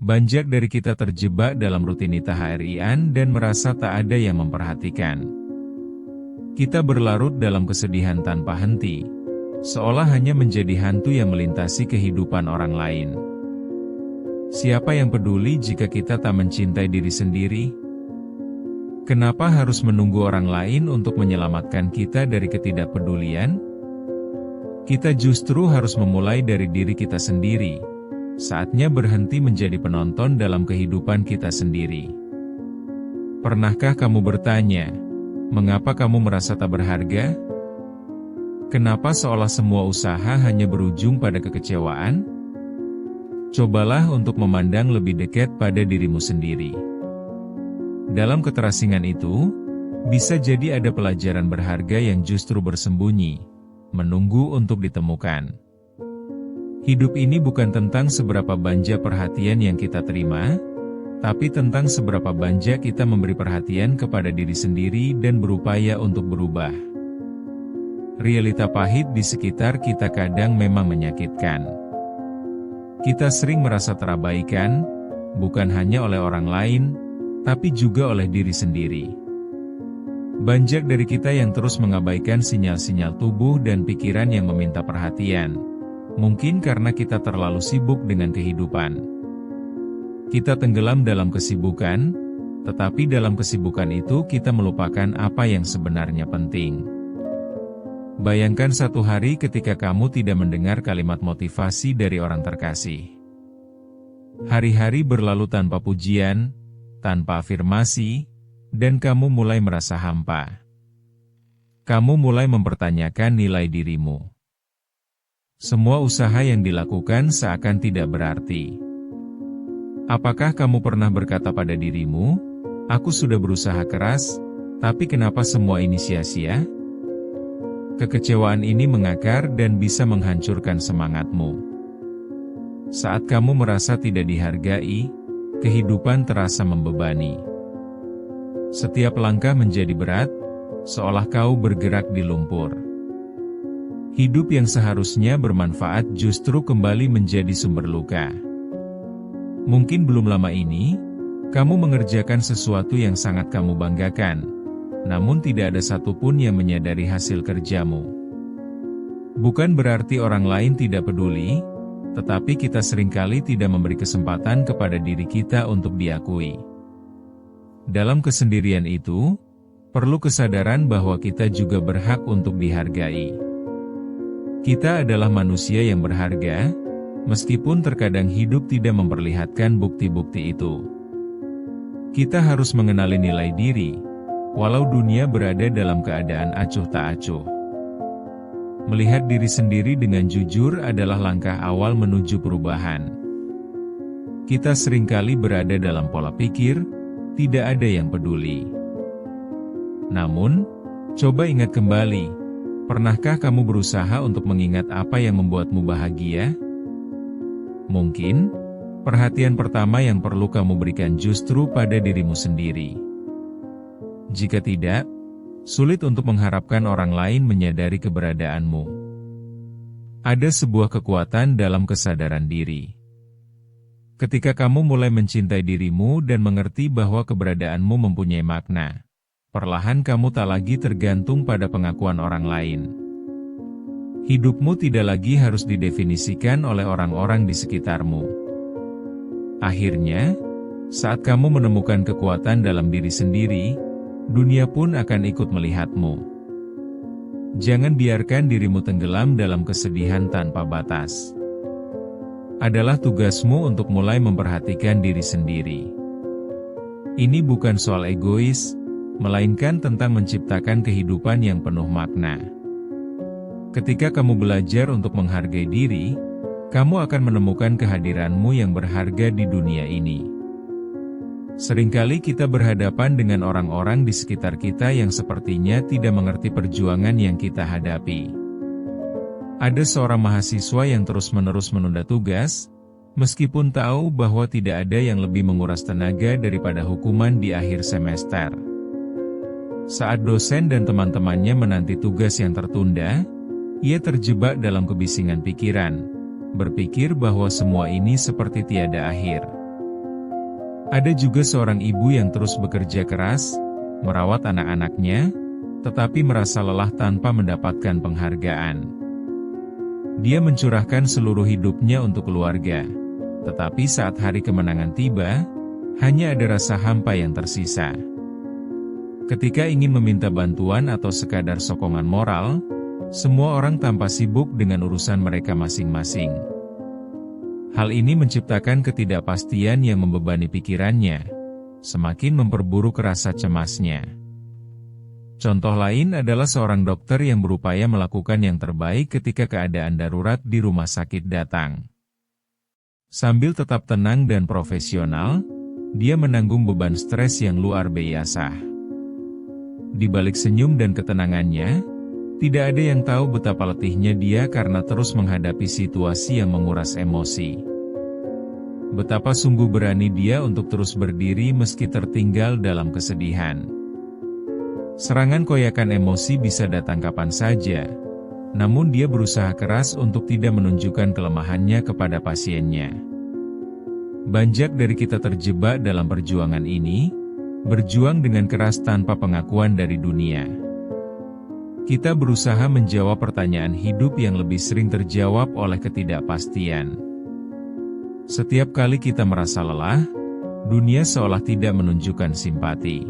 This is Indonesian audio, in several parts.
Banyak dari kita terjebak dalam rutinitas harian dan merasa tak ada yang memperhatikan. Kita berlarut dalam kesedihan tanpa henti, seolah hanya menjadi hantu yang melintasi kehidupan orang lain. Siapa yang peduli jika kita tak mencintai diri sendiri? Kenapa harus menunggu orang lain untuk menyelamatkan kita dari ketidakpedulian? Kita justru harus memulai dari diri kita sendiri. Saatnya berhenti menjadi penonton dalam kehidupan kita sendiri. Pernahkah kamu bertanya, mengapa kamu merasa tak berharga? Kenapa seolah semua usaha hanya berujung pada kekecewaan? Cobalah untuk memandang lebih dekat pada dirimu sendiri. Dalam keterasingan itu, bisa jadi ada pelajaran berharga yang justru bersembunyi, menunggu untuk ditemukan. Hidup ini bukan tentang seberapa banyak perhatian yang kita terima, tapi tentang seberapa banyak kita memberi perhatian kepada diri sendiri dan berupaya untuk berubah. Realita pahit di sekitar kita kadang memang menyakitkan. Kita sering merasa terabaikan, bukan hanya oleh orang lain, tapi juga oleh diri sendiri. Banyak dari kita yang terus mengabaikan sinyal-sinyal tubuh dan pikiran yang meminta perhatian. Mungkin karena kita terlalu sibuk dengan kehidupan. Kita tenggelam dalam kesibukan, tetapi dalam kesibukan itu kita melupakan apa yang sebenarnya penting. Bayangkan satu hari ketika kamu tidak mendengar kalimat motivasi dari orang terkasih. Hari-hari berlalu tanpa pujian, tanpa afirmasi, dan kamu mulai merasa hampa. Kamu mulai mempertanyakan nilai dirimu. Semua usaha yang dilakukan seakan tidak berarti. Apakah kamu pernah berkata pada dirimu, "Aku sudah berusaha keras, tapi kenapa semua ini sia-sia?" Kekecewaan ini mengakar dan bisa menghancurkan semangatmu. Saat kamu merasa tidak dihargai, kehidupan terasa membebani. Setiap langkah menjadi berat, seolah kau bergerak di lumpur. Hidup yang seharusnya bermanfaat justru kembali menjadi sumber luka. Mungkin belum lama ini, kamu mengerjakan sesuatu yang sangat kamu banggakan, namun tidak ada satupun yang menyadari hasil kerjamu. Bukan berarti orang lain tidak peduli, tetapi kita seringkali tidak memberi kesempatan kepada diri kita untuk diakui. Dalam kesendirian itu, perlu kesadaran bahwa kita juga berhak untuk dihargai. Kita adalah manusia yang berharga, meskipun terkadang hidup tidak memperlihatkan bukti-bukti itu. Kita harus mengenali nilai diri, walau dunia berada dalam keadaan acuh tak acuh. Melihat diri sendiri dengan jujur adalah langkah awal menuju perubahan. Kita seringkali berada dalam pola pikir, tidak ada yang peduli. Namun, coba ingat kembali. Pernahkah kamu berusaha untuk mengingat apa yang membuatmu bahagia? Mungkin, perhatian pertama yang perlu kamu berikan justru pada dirimu sendiri. Jika tidak, sulit untuk mengharapkan orang lain menyadari keberadaanmu. Ada sebuah kekuatan dalam kesadaran diri. Ketika kamu mulai mencintai dirimu dan mengerti bahwa keberadaanmu mempunyai makna, perlahan kamu tak lagi tergantung pada pengakuan orang lain. Hidupmu tidak lagi harus didefinisikan oleh orang-orang di sekitarmu. Akhirnya, saat kamu menemukan kekuatan dalam diri sendiri, dunia pun akan ikut melihatmu. Jangan biarkan dirimu tenggelam dalam kesedihan tanpa batas. Adalah tugasmu untuk mulai memperhatikan diri sendiri. Ini bukan soal egois, melainkan tentang menciptakan kehidupan yang penuh makna. Ketika kamu belajar untuk menghargai diri, kamu akan menemukan kehadiranmu yang berharga di dunia ini. Seringkali kita berhadapan dengan orang-orang di sekitar kita yang sepertinya tidak mengerti perjuangan yang kita hadapi. Ada seorang mahasiswa yang terus-menerus menunda tugas, meskipun tahu bahwa tidak ada yang lebih menguras tenaga daripada hukuman di akhir semester. Saat dosen dan teman-temannya menanti tugas yang tertunda, ia terjebak dalam kebisingan pikiran, berpikir bahwa semua ini seperti tiada akhir. Ada juga seorang ibu yang terus bekerja keras, merawat anak-anaknya, tetapi merasa lelah tanpa mendapatkan penghargaan. Dia mencurahkan seluruh hidupnya untuk keluarga, tetapi saat hari kemenangan tiba, hanya ada rasa hampa yang tersisa. Ketika ingin meminta bantuan atau sekadar sokongan moral, semua orang tampak sibuk dengan urusan mereka masing-masing. Hal ini menciptakan ketidakpastian yang membebani pikirannya, semakin memperburuk rasa cemasnya. Contoh lain adalah seorang dokter yang berupaya melakukan yang terbaik ketika keadaan darurat di rumah sakit datang. Sambil tetap tenang dan profesional, dia menanggung beban stres yang luar biasa. Di balik senyum dan ketenangannya, tidak ada yang tahu betapa letihnya dia karena terus menghadapi situasi yang menguras emosi. Betapa sungguh berani dia untuk terus berdiri meski tertinggal dalam kesedihan. Serangan koyakan emosi bisa datang kapan saja, namun dia berusaha keras untuk tidak menunjukkan kelemahannya kepada pasiennya. Banyak dari kita terjebak dalam perjuangan ini, berjuang dengan keras tanpa pengakuan dari dunia. Kita berusaha menjawab pertanyaan hidup yang lebih sering terjawab oleh ketidakpastian. Setiap kali kita merasa lelah, dunia seolah tidak menunjukkan simpati.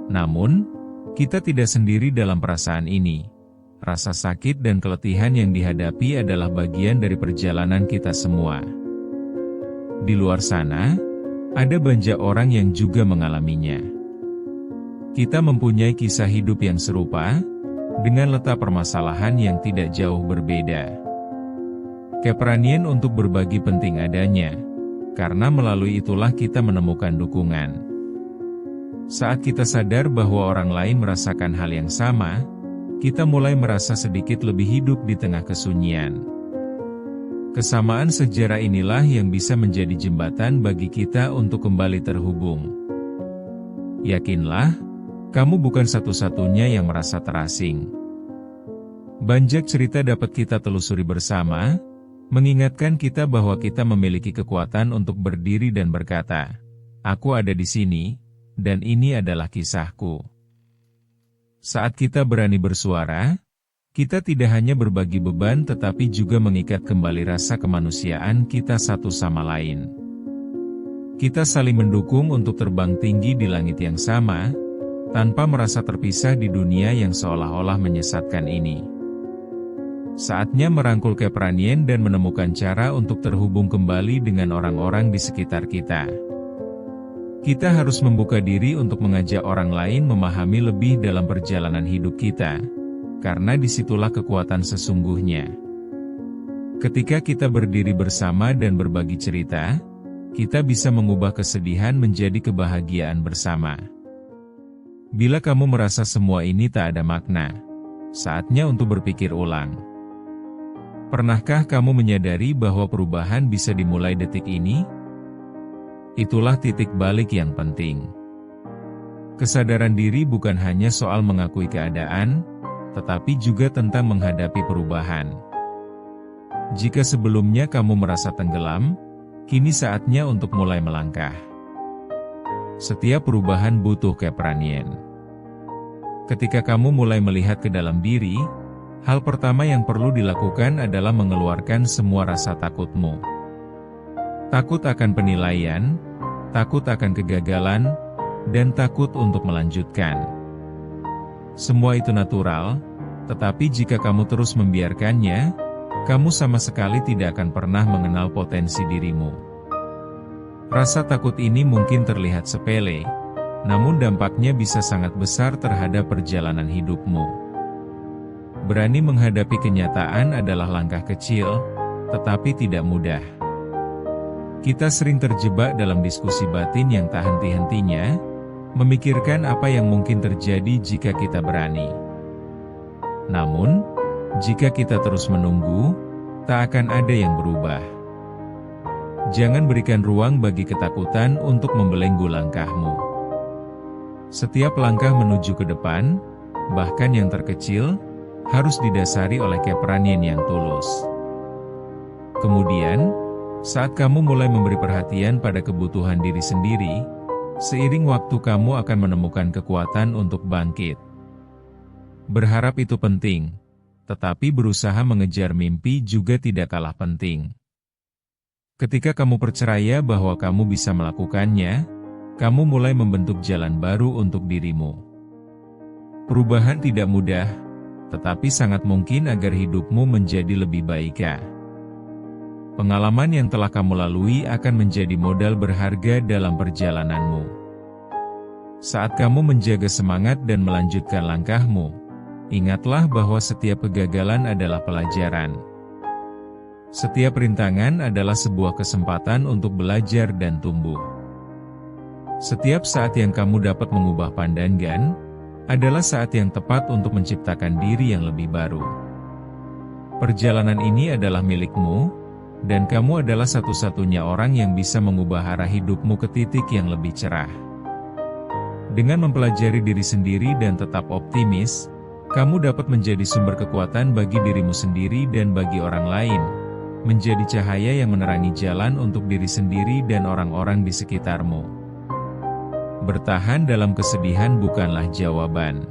Namun, kita tidak sendiri dalam perasaan ini. Rasa sakit dan keletihan yang dihadapi adalah bagian dari perjalanan kita semua. Di luar sana, ada banyak orang yang juga mengalaminya. Kita mempunyai kisah hidup yang serupa, dengan letak permasalahan yang tidak jauh berbeda. Keberanian untuk berbagi penting adanya, karena melalui itulah kita menemukan dukungan. Saat kita sadar bahwa orang lain merasakan hal yang sama, kita mulai merasa sedikit lebih hidup di tengah kesunyian. Kesamaan sejarah inilah yang bisa menjadi jembatan bagi kita untuk kembali terhubung. Yakinlah, kamu bukan satu-satunya yang merasa terasing. Banyak cerita dapat kita telusuri bersama, mengingatkan kita bahwa kita memiliki kekuatan untuk berdiri dan berkata, "Aku ada di sini, dan ini adalah kisahku." Saat kita berani bersuara, kita tidak hanya berbagi beban tetapi juga mengikat kembali rasa kemanusiaan kita satu sama lain. Kita saling mendukung untuk terbang tinggi di langit yang sama, tanpa merasa terpisah di dunia yang seolah-olah menyesatkan ini. Saatnya merangkul keberanian dan menemukan cara untuk terhubung kembali dengan orang-orang di sekitar kita. Kita harus membuka diri untuk mengajak orang lain memahami lebih dalam perjalanan hidup kita, karena disitulah kekuatan sesungguhnya. Ketika kita berdiri bersama dan berbagi cerita, kita bisa mengubah kesedihan menjadi kebahagiaan bersama. Bila kamu merasa semua ini tak ada makna, saatnya untuk berpikir ulang. Pernahkah kamu menyadari bahwa perubahan bisa dimulai detik ini? Itulah titik balik yang penting. Kesadaran diri bukan hanya soal mengakui keadaan, tetapi juga tentang menghadapi perubahan. Jika sebelumnya kamu merasa tenggelam, kini saatnya untuk mulai melangkah. Setiap perubahan butuh keberanian. Ketika kamu mulai melihat ke dalam diri, hal pertama yang perlu dilakukan adalah mengeluarkan semua rasa takutmu. Takut akan penilaian, takut akan kegagalan, dan takut untuk melanjutkan. Semua itu natural, tetapi jika kamu terus membiarkannya, kamu sama sekali tidak akan pernah mengenal potensi dirimu. Rasa takut ini mungkin terlihat sepele, namun dampaknya bisa sangat besar terhadap perjalanan hidupmu. Berani menghadapi kenyataan adalah langkah kecil, tetapi tidak mudah. Kita sering terjebak dalam diskusi batin yang tak henti-hentinya, memikirkan apa yang mungkin terjadi jika kita berani. Namun, jika kita terus menunggu, tak akan ada yang berubah. Jangan berikan ruang bagi ketakutan untuk membelenggu langkahmu. Setiap langkah menuju ke depan, bahkan yang terkecil, harus didasari oleh keberanian yang tulus. Kemudian, Saat kamu mulai memberi perhatian pada kebutuhan diri sendiri, seiring waktu kamu akan menemukan kekuatan untuk bangkit. Berharap itu penting, tetapi berusaha mengejar mimpi juga tidak kalah penting. Ketika kamu percaya bahwa kamu bisa melakukannya, kamu mulai membentuk jalan baru untuk dirimu. Perubahan tidak mudah, tetapi sangat mungkin agar hidupmu menjadi lebih baik. Pengalaman yang telah kamu lalui akan menjadi modal berharga dalam perjalananmu. Saat kamu menjaga semangat dan melanjutkan langkahmu, ingatlah bahwa setiap kegagalan adalah pelajaran. Setiap rintangan adalah sebuah kesempatan untuk belajar dan tumbuh. Setiap saat yang kamu dapat mengubah pandangan, adalah saat yang tepat untuk menciptakan diri yang lebih baru. Perjalanan ini adalah milikmu, dan kamu adalah satu-satunya orang yang bisa mengubah arah hidupmu ke titik yang lebih cerah. Dengan mempelajari diri sendiri dan tetap optimis, kamu dapat menjadi sumber kekuatan bagi dirimu sendiri dan bagi orang lain, menjadi cahaya yang menerangi jalan untuk diri sendiri dan orang-orang di sekitarmu. Bertahan dalam kesedihan bukanlah jawaban.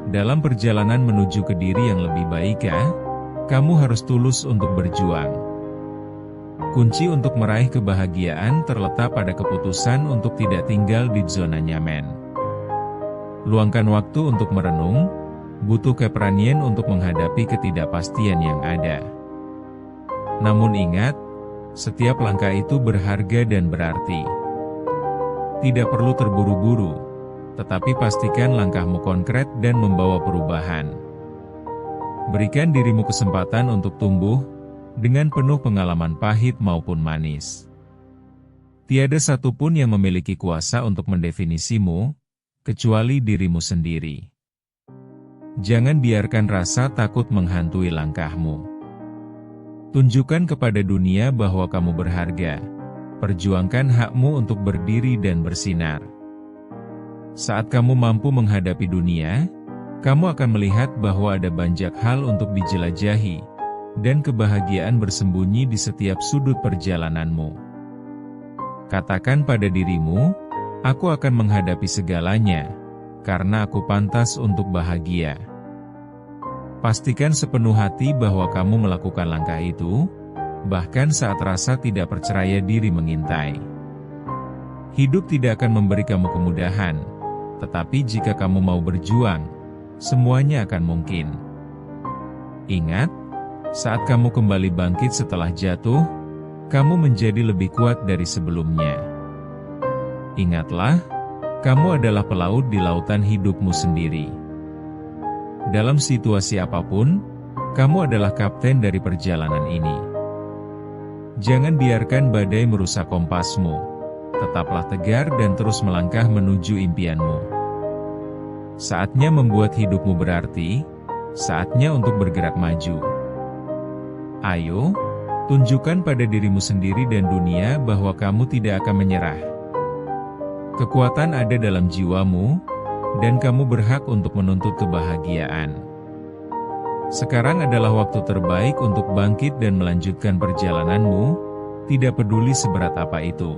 Dalam perjalanan menuju ke diri yang lebih baik, kamu harus tulus untuk berjuang. Kunci untuk meraih kebahagiaan terletak pada keputusan untuk tidak tinggal di zona nyaman. Luangkan waktu untuk merenung, butuh keberanian untuk menghadapi ketidakpastian yang ada. Namun ingat, setiap langkah itu berharga dan berarti. Tidak perlu terburu-buru, tetapi pastikan langkahmu konkret dan membawa perubahan. Berikan dirimu kesempatan untuk tumbuh, dengan penuh pengalaman pahit maupun manis. Tiada satupun yang memiliki kuasa untuk mendefinisimu, kecuali dirimu sendiri. Jangan biarkan rasa takut menghantui langkahmu. Tunjukkan kepada dunia bahwa kamu berharga. Perjuangkan hakmu untuk berdiri dan bersinar. Saat kamu mampu menghadapi dunia, kamu akan melihat bahwa ada banyak hal untuk dijelajahi, dan kebahagiaan bersembunyi di setiap sudut perjalananmu. Katakan pada dirimu, aku akan menghadapi segalanya, karena aku pantas untuk bahagia. Pastikan sepenuh hati bahwa kamu melakukan langkah itu, bahkan saat rasa tidak percaya diri mengintai. Hidup tidak akan memberi kamu kemudahan, tetapi jika kamu mau berjuang, semuanya akan mungkin. Ingat, saat kamu kembali bangkit setelah jatuh, kamu menjadi lebih kuat dari sebelumnya. Ingatlah, kamu adalah pelaut di lautan hidupmu sendiri. Dalam situasi apapun, kamu adalah kapten dari perjalanan ini. Jangan biarkan badai merusak kompasmu. Tetaplah tegar dan terus melangkah menuju impianmu. Saatnya membuat hidupmu berarti, saatnya untuk bergerak maju. Ayo, tunjukkan pada dirimu sendiri dan dunia bahwa kamu tidak akan menyerah. Kekuatan ada dalam jiwamu, dan kamu berhak untuk menuntut kebahagiaan. Sekarang adalah waktu terbaik untuk bangkit dan melanjutkan perjalananmu, tidak peduli seberat apa itu.